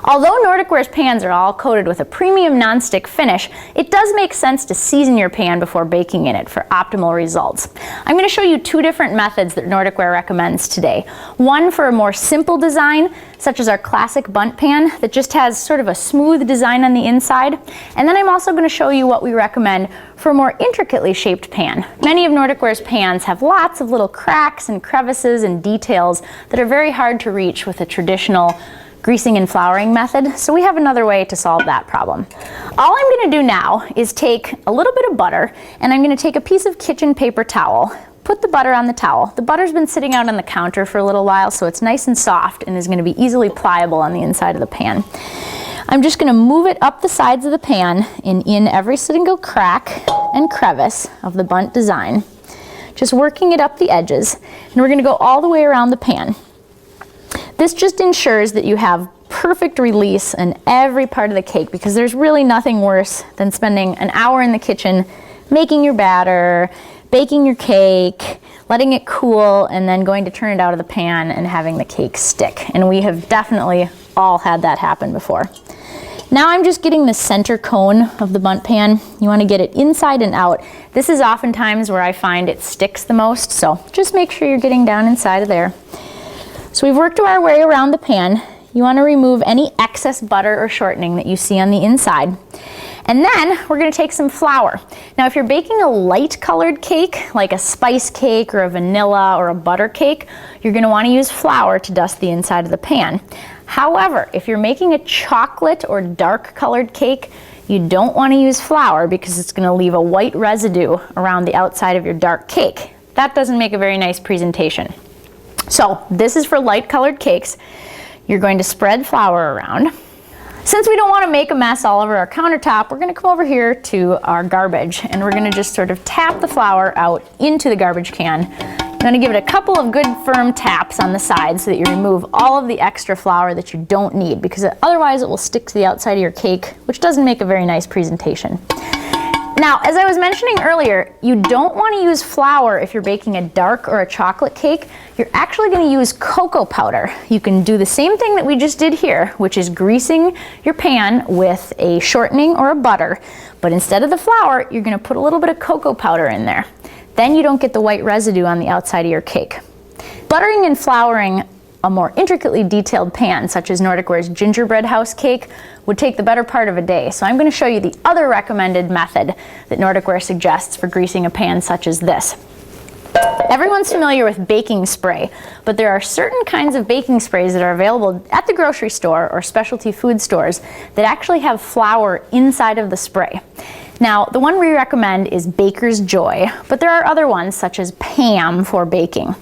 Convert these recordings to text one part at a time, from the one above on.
Although Nordic Ware's pans are all coated with a premium nonstick finish, it does make sense to season your pan before baking in it for optimal results. I'm going to show you two different methods that Nordic Ware recommends today. One for a more simple design, such as our classic Bundt pan that just has sort of a smooth design on the inside. And then I'm also going to show you what we recommend for a more intricately shaped pan. Many of Nordic Ware's pans have lots of little cracks and crevices and details that are very hard to reach with a traditional greasing and flouring method, so we have another way to solve that problem. All I'm going to do now is take a little bit of butter, and I'm going to take a piece of kitchen paper towel, put the butter on the towel. The butter's been sitting out on the counter for a little while, so it's nice and soft and is going to be easily pliable on the inside of the pan. I'm just going to move it up the sides of the pan and in every single crack and crevice of the Bundt design, just working it up the edges, and we're going to go all the way around the pan. This just ensures that you have perfect release in every part of the cake, because there's really nothing worse than spending an hour in the kitchen making your batter, baking your cake, letting it cool, and then going to turn it out of the pan and having the cake stick. And we have definitely all had that happen before. Now I'm just getting the center cone of the Bundt pan. You want to get it inside and out. This is oftentimes where I find it sticks the most, so just make sure you're getting down inside of there. So we've worked our way around the pan. You want to remove any excess butter or shortening that you see on the inside. And then we're going to take some flour. Now if you're baking a light colored cake, like a spice cake or a vanilla or a butter cake, you're going to want to use flour to dust the inside of the pan. However, if you're making a chocolate or dark colored cake, you don't want to use flour because it's going to leave a white residue around the outside of your dark cake. That doesn't make a very nice presentation. So this is for light colored cakes. You're going to spread flour around. Since we don't want to make a mess all over our countertop, we're going to come over here to our garbage, and we're going to just sort of tap the flour out into the garbage can. You're going to give it a couple of good firm taps on the side so that you remove all of the extra flour that you don't need, because otherwise it will stick to the outside of your cake, which doesn't make a very nice presentation. Now, as I was mentioning earlier, you don't want to use flour if you're baking a dark or a chocolate cake. You're actually going to use cocoa powder. You can do the same thing that we just did here, which is greasing your pan with a shortening or a butter. But instead of the flour, you're going to put a little bit of cocoa powder in there. Then you don't get the white residue on the outside of your cake. Buttering and flouring a more intricately detailed pan, such as Nordic Ware's gingerbread house cake, would take the better part of a day. So I'm going to show you the other recommended method that Nordic Ware suggests for greasing a pan such as this. Everyone's familiar with baking spray, but there are certain kinds of baking sprays that are available at the grocery store or specialty food stores that actually have flour inside of the spray. Now, the one we recommend is Baker's Joy, but there are other ones such as Pam for baking.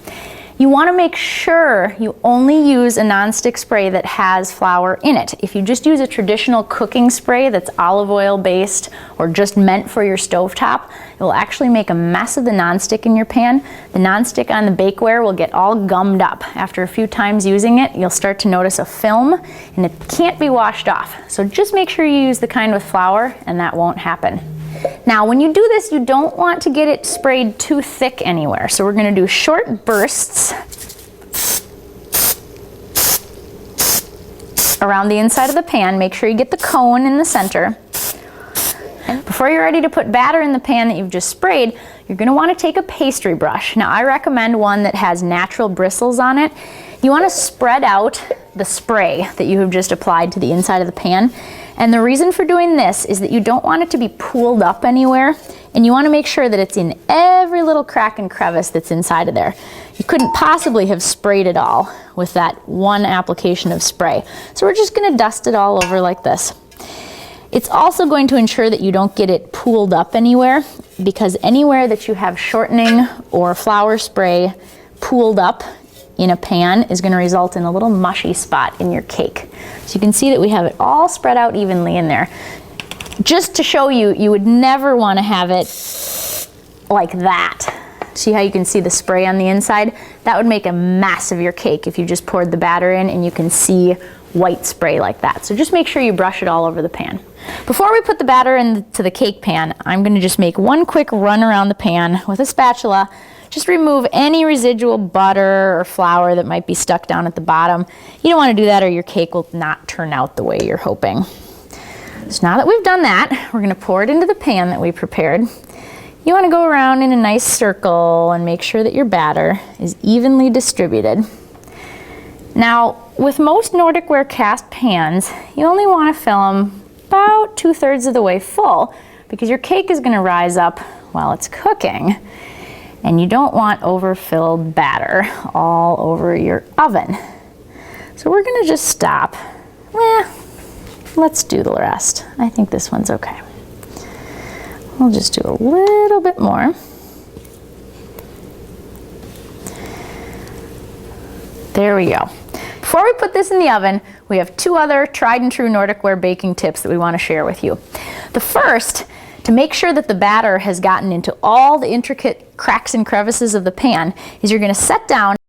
You want to make sure you only use a nonstick spray that has flour in it. If you just use a traditional cooking spray that's olive oil based or just meant for your stovetop, it will actually make a mess of the nonstick in your pan. The nonstick on the bakeware will get all gummed up. After a few times using it, you'll start to notice a film, and it can't be washed off. So just make sure you use the kind with flour, and that won't happen. Now, when you do this, you don't want to get it sprayed too thick anywhere. So we're going to do short bursts around the inside of the pan. Make sure you get the cone in the center. And before you're ready to put batter in the pan that you've just sprayed, you're going to want to take a pastry brush. Now, I recommend one that has natural bristles on it. You want to spread out the spray that you have just applied to the inside of the pan. And the reason for doing this is that you don't want it to be pooled up anywhere, and you want to make sure that it's in every little crack and crevice that's inside of there. You couldn't possibly have sprayed it all with that one application of spray. So we're just going to dust it all over like this. It's also going to ensure that you don't get it pooled up anywhere, because anywhere that you have shortening or flour spray pooled up in a pan is going to result in a little mushy spot in your cake. So you can see that we have it all spread out evenly in there. Just to show you, you would never want to have it like that. See how you can see the spray on the inside? That would make a mess of your cake if you just poured the batter in and you can see white spray like that. So just make sure you brush it all over the pan. Before we put the batter into the cake pan, I'm going to just make one quick run around the pan with a spatula, just remove any residual butter or flour that might be stuck down at the bottom. You don't want to do that or your cake will not turn out the way you're hoping. So now that we've done that, we're going to pour it into the pan that we prepared. You want to go around in a nice circle and make sure that your batter is evenly distributed. Now, with most Nordic Ware cast pans, you only want to fill them about 2/3 of the way full because your cake is going to rise up while it's cooking. And you don't want overfilled batter all over your oven. So we're going to just stop. Let's do the rest. I think this one's okay. We'll just do a little bit more. There we go. Before we put this in the oven, we have 2 other tried and true Nordic Ware baking tips that we want to share with you. The first, to make sure that the batter has gotten into all the intricate cracks and crevices of the pan, is you're going to set down